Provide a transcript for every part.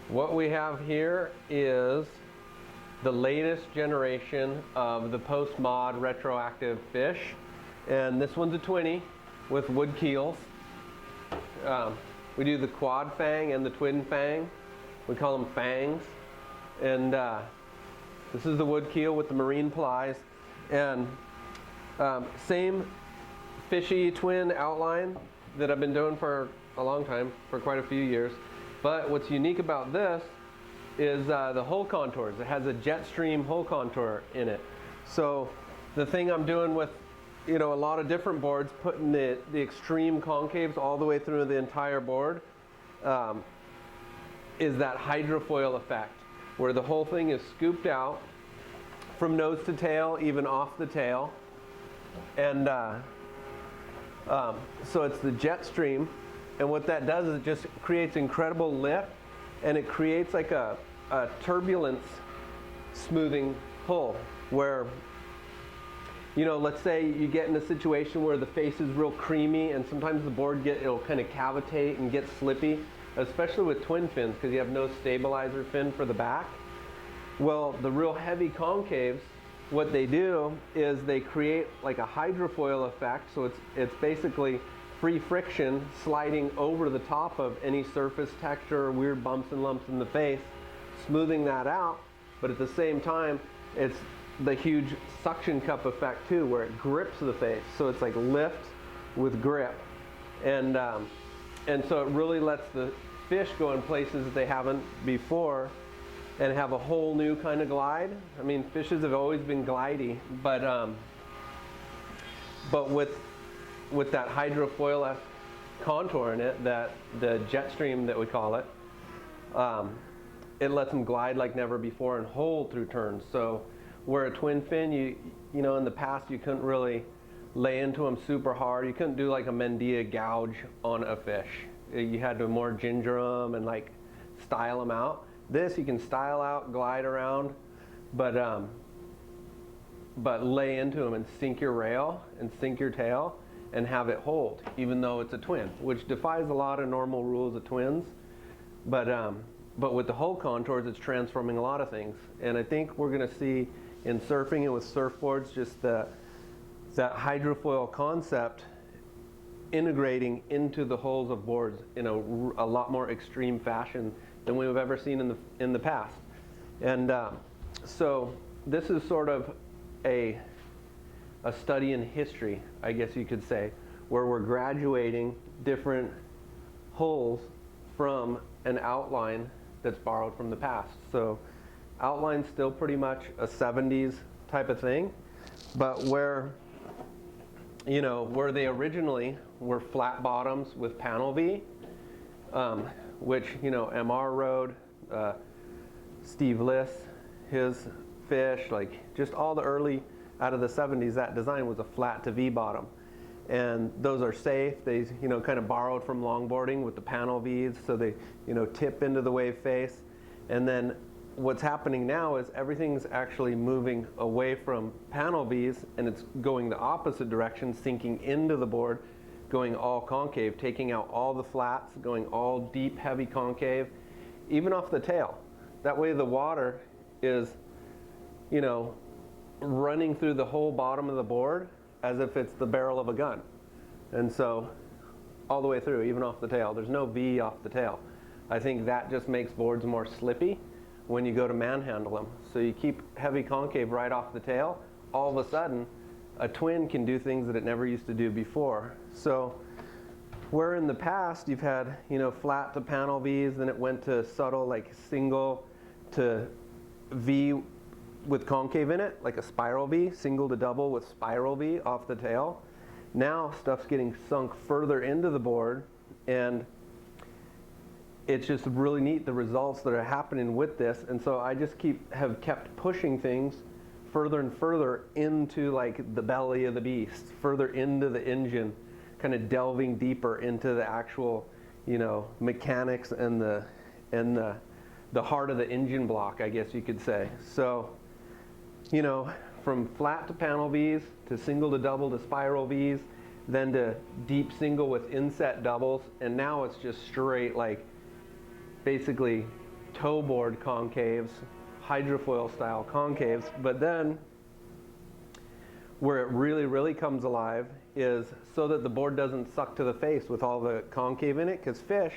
What we have here is the latest generation of the PostMod retroactive fish, and this one's a 20 with wood keels. We do the quad fang and the twin fang. We call them fangs. And this is the wood keel with the marine plies, and same fishy twin outline that I've been doing for a long time, for quite a few years. But what's unique about this is the hull contours. It has a jet stream hull contour in it. So the thing I'm doing with a lot of different boards, putting the extreme concaves all the way through the entire board, is that hydrofoil effect, where the whole thing is scooped out from nose to tail, even off the tail. And so it's the jet stream, and what that does is it just creates incredible lift, and it creates like a turbulence smoothing hull, where let's say you get in a situation where the face is real creamy, and sometimes the board it'll kind of cavitate and get slippy, especially with twin fins, because you have no stabilizer fin for the back. Well, the real heavy concaves, what they do is they create like a hydrofoil effect, so it's basically free friction sliding over the top of any surface texture or weird bumps and lumps in the face, smoothing that out. But at the same time, it's the huge suction cup effect too, where it grips the face, so it's like lift with grip, and so it really lets the fish go in places that they haven't before and have a whole new kind of glide. I mean, fishes have always been glidey, but with that hydrofoil contour in it, that the jet stream that we call it, it lets them glide like never before and hold through turns. So where a twin fin, you know, in the past you couldn't really lay into them super hard. You couldn't do like a Mendia gouge on a fish. You had to more ginger them and like style them out. This you can style out, glide around, but lay into them and sink your rail and sink your tail and have it hold, even though it's a twin, which defies a lot of normal rules of twins. But with the hull contours, it's transforming a lot of things. And I think we're going to see in surfing and with surfboards just that hydrofoil concept integrating into the hulls of boards in a lot more extreme fashion than we've ever seen in the past. And so this is sort of a study in history, I guess you could say, where we're graduating different hulls from an outline that's borrowed from the past. So outline's still pretty much a 70s type of thing, but where they originally were flat bottoms with panel V, which MR rode, Steve Liss, his fish, like just all the early out of the 70s, that design was a flat to V bottom. And those are safe. They kind of borrowed from longboarding with the panel Vs, so they tip into the wave face. And then what's happening now is everything's actually moving away from panel Vs, and it's going the opposite direction, sinking into the board, going all concave, taking out all the flats, going all deep, heavy concave, even off the tail. That way the water is, running through the whole bottom of the board as if it's the barrel of a gun. And so all the way through, even off the tail. There's no V off the tail. I think that just makes boards more slippy when you go to manhandle them. So you keep heavy concave right off the tail, all of a sudden a twin can do things that it never used to do before. So where in the past you've had flat to panel Vs, then it went to subtle like single to V with concave in it, like a spiral V, single to double with spiral V off the tail. Now stuff's getting sunk further into the board, and it's just really neat, the results that are happening with this. And so I just have kept pushing things further and further into like the belly of the beast, further into the engine, kind of delving deeper into the actual mechanics and the heart of the engine block, I guess you could say. So from flat to panel Vs, to single to double to spiral Vs, then to deep single with inset doubles, and now it's just straight like basically toe board concaves, hydrofoil style concaves, but then where it really comes alive is so that the board doesn't suck to the face with all the concave in it, because fish,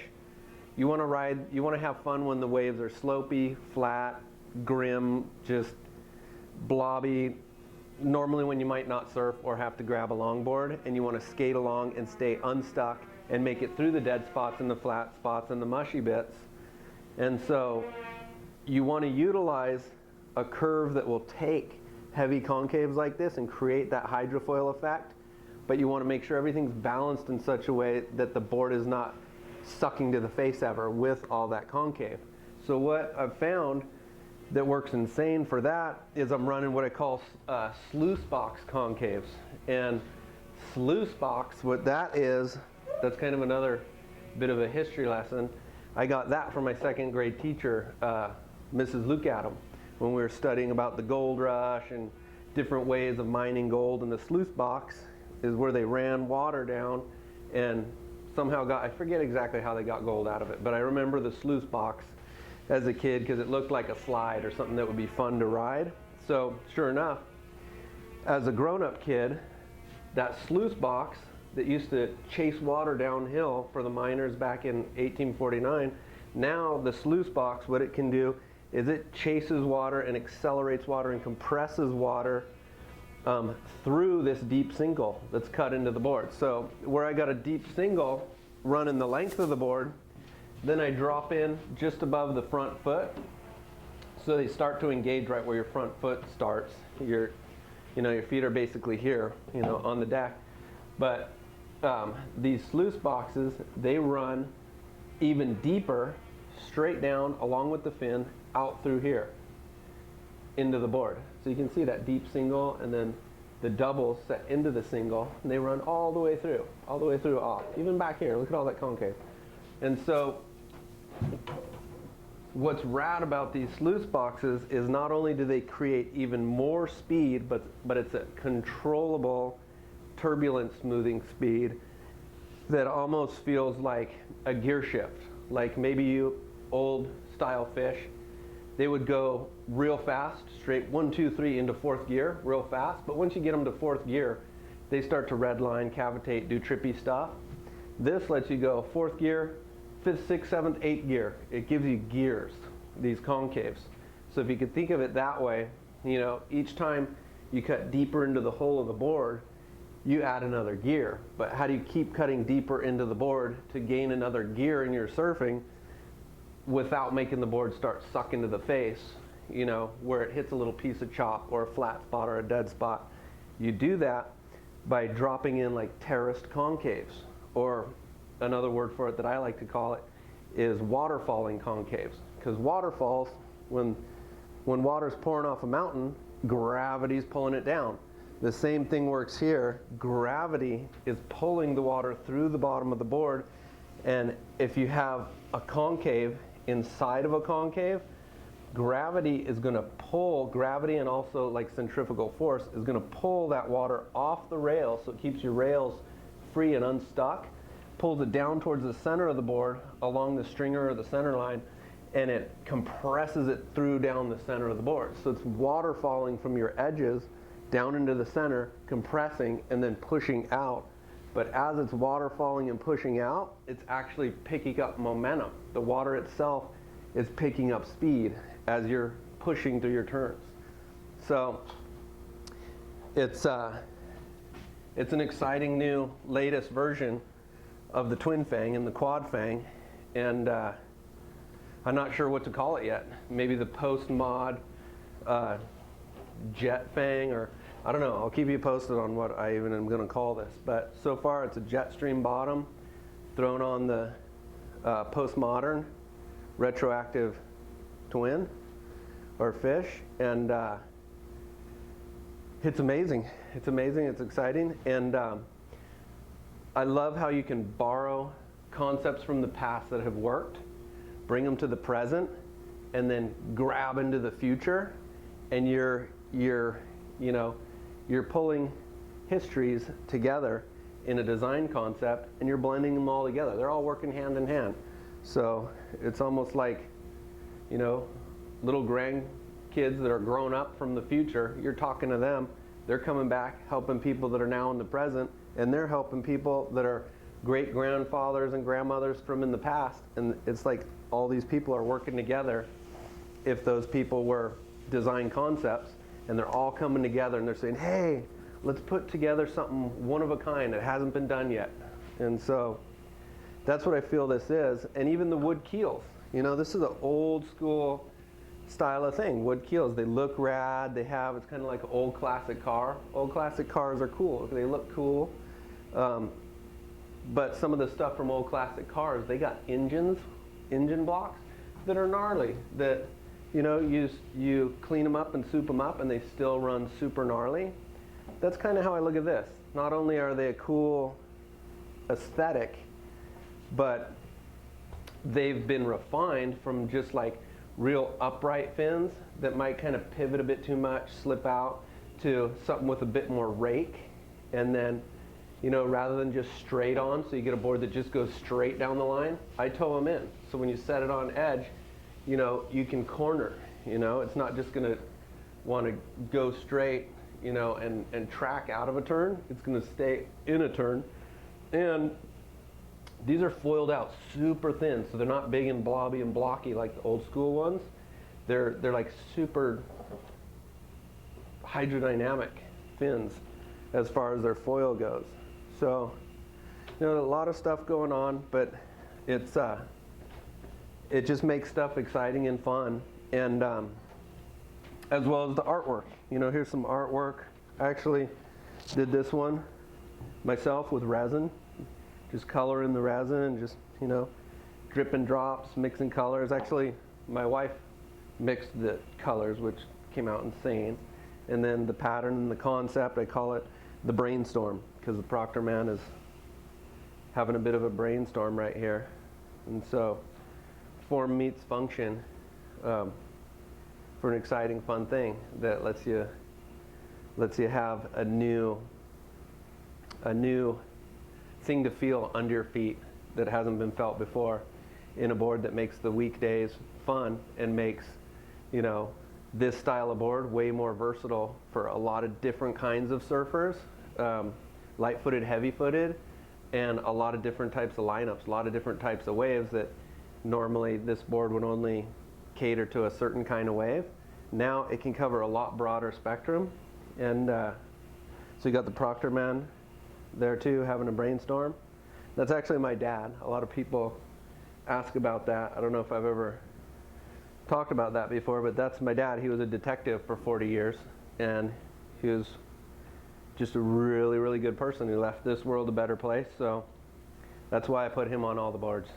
you want to have fun when the waves are slopey, flat, grim, just blobby, normally when you might not surf or have to grab a longboard, and you want to skate along and stay unstuck and make it through the dead spots and the flat spots and the mushy bits. And so you want to utilize a curve that will take heavy concaves like this and create that hydrofoil effect, but you want to make sure everything's balanced in such a way that the board is not sucking to the face ever with all that concave. So what I've found that works insane for that is I'm running what I call sluice box concaves. And sluice box, what that is, that's kind of another bit of a history lesson. I got that from my second grade teacher, Mrs. Luke Adam, when we were studying about the gold rush and different ways of mining gold. And the sluice box is where they ran water down and somehow I forget exactly how they got gold out of it, but I remember the sluice box as a kid because it looked like a slide or something that would be fun to ride. So sure enough, as a grown-up kid, that sluice box that used to chase water downhill for the miners back in 1849, now the sluice box, what it can do is it chases water and accelerates water and compresses water through this deep single that's cut into the board. So where I got a deep single running the length of the board, then I drop in just above the front foot. So they start to engage right where your front foot starts. Your feet are basically here, on the deck. But these sluice boxes, they run even deeper, straight down along with the fin, out through here into the board. So you can see that deep single and then the doubles set into the single, and they run all the way through off. Even back here, look at all that concave. And so what's rad about these sluice boxes is not only do they create even more speed, but it's a controllable turbulence smoothing speed that almost feels like a gear shift. Like maybe you old style fish, they would go real fast, straight 1, 2, 3 into fourth gear real fast. But once you get them to fourth gear, they start to redline, cavitate, do trippy stuff. This lets you go fourth gear, fifth, sixth, seventh, eighth gear. It gives you gears, these concaves. So if you could think of it that way, each time you cut deeper into the hole of the board, you add another gear. But how do you keep cutting deeper into the board to gain another gear in your surfing without making the board start sucking to the face, where it hits a little piece of chop or a flat spot or a dead spot? You do that by dropping in like terraced concaves, or another word for it that I like to call it is waterfalling concaves. Because waterfalls, when water's pouring off a mountain, gravity's pulling it down. The same thing works here. Gravity is pulling the water through the bottom of the board, and if you have a concave inside of a concave, gravity is going to pull, gravity and also like centrifugal force is going to pull that water off the rails, so it keeps your rails free and unstuck, pulls it down towards the center of the board along the stringer or the center line, and it compresses it through down the center of the board. So it's water falling from your edges down into the center, compressing and then pushing out. But as it's water falling and pushing out, it's actually picking up momentum. The water itself is picking up speed as you're pushing through your turns. So it's an exciting new latest version of the twin fang and the quad fang, and I'm not sure what to call it yet. Maybe the PostMod jet fang, or I don't know. I'll keep you posted on what I even am going to call this. But so far it's a jet stream bottom thrown on the Postmodern retroactive twin or fish, and it's amazing. It's amazing. It's exciting, and I love how you can borrow concepts from the past that have worked, bring them to the present, and then grab into the future, and you're pulling histories together in a design concept, and you're blending them all together. They're all working hand in hand. So it's almost like you know, little grandkids that are grown up from the future, you're talking to them, they're coming back helping people that are now in the present, and they're helping people that are great grandfathers and grandmothers from in the past. And it's like all these people are working together if those people were design concepts, and they're all coming together and they're saying, hey, let's put together something one of a kind that hasn't been done yet. And so that's what I feel this is. And even the wood keels, you know, this is an old school style of thing. Wood keels, they look rad, they have, it's kind of like an old classic car. Old classic cars are cool, they look cool. But some of the stuff from old classic cars, they got engine blocks that are gnarly, that, you know, you clean them up and soup them up and they still run super gnarly. That's kind of how I look at this. Not only are they a cool aesthetic, but they've been refined from just like real upright fins that might kind of pivot a bit too much, slip out, to something with a bit more rake. And then, you know, rather than just straight on, so you get a board that just goes straight down the line, I tow them in. So when you set it on edge, you know, you can corner, you know, it's not just gonna want to go straight, you know, and track out of a turn. It's gonna stay in a turn. And these are foiled out super thin, so they're not big and blobby and blocky like the old school ones. They're like super hydrodynamic fins as far as their foil goes. So, you know, a lot of stuff going on, but it's it just makes stuff exciting and fun, and as well as the artwork. You know, here's some artwork. I actually did this one myself with resin. Just color in the resin and just, you know, dripping drops, mixing colors. Actually, my wife mixed the colors, which came out insane. And then the pattern and the concept, I call it the brainstorm, because the Proctor man is having a bit of a brainstorm right here. And so form meets function for an exciting, fun thing that lets you have a new thing to feel under your feet that hasn't been felt before, in a board that makes the weekdays fun and makes, you know, this style of board way more versatile for a lot of different kinds of surfers, light-footed, heavy-footed, and a lot of different types of lineups, a lot of different types of waves that normally this board would only cater to a certain kind of wave. Now it can cover a lot broader spectrum. And so you got the Proctor man there too, having a brainstorm. That's actually my dad. A lot of people ask about that. I don't know if I've ever talked about that before, but that's my dad. He was a detective for 40 years, and he was just a really, really good person who left this world a better place. So that's why I put him on all the boards.